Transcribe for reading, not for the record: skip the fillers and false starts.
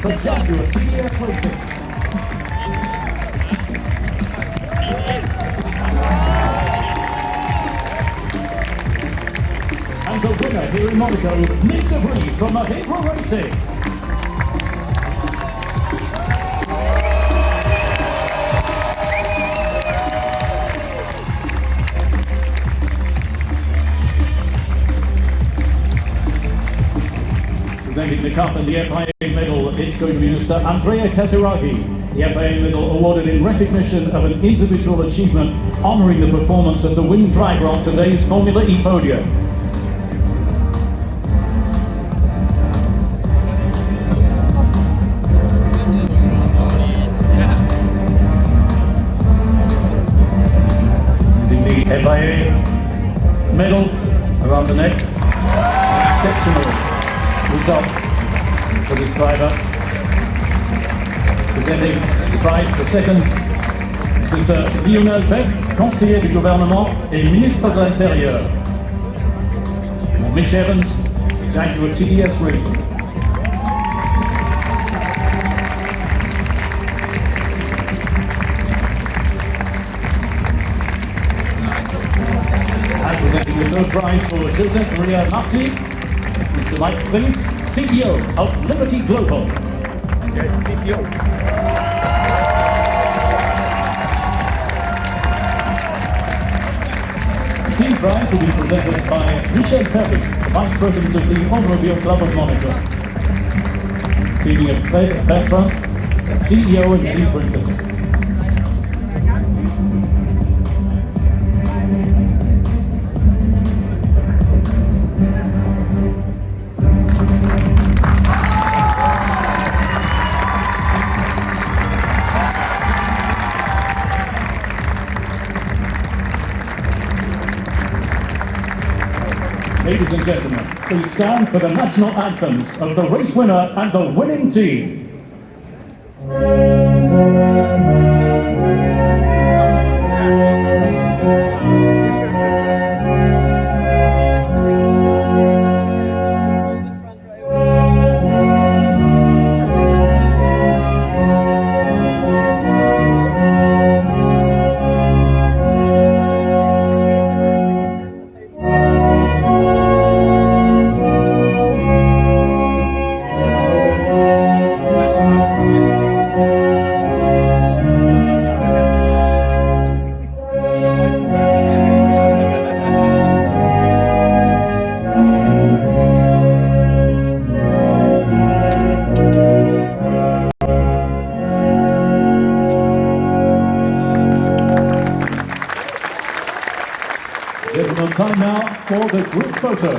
for Joshua TDS Racing. And the winner here in Monaco, Nick Debris from Monaco Racing. Presenting the cup and the FIA medal, it's going to be Mr. Andrea Casiraghi. The FIA medal awarded in recognition of an individual achievement, honouring the performance of the winning driver on today's Formula E podium. Using the FIA medal around the neck. Exceptional result for this driver. Presenting the prize for second, Mr. Lionel Beck, conseiller du gouvernement et ministre de l'Intérieur. Mitch Evans, Jaguar TDS Racing. And presenting the third prize for Joseph Maria Marti, Mr. Mike Prince, CEO of Liberty Global. Yes, CTO. The team prize will be presented by Michel Ferry, Vice President of the Automobile Club of Monaco. Receiving a Fred Bertrand, CEO and team principal. Ladies and gentlemen, please stand for the national anthems of the race winner and the winning team. Gentlemen, time now for the group photo.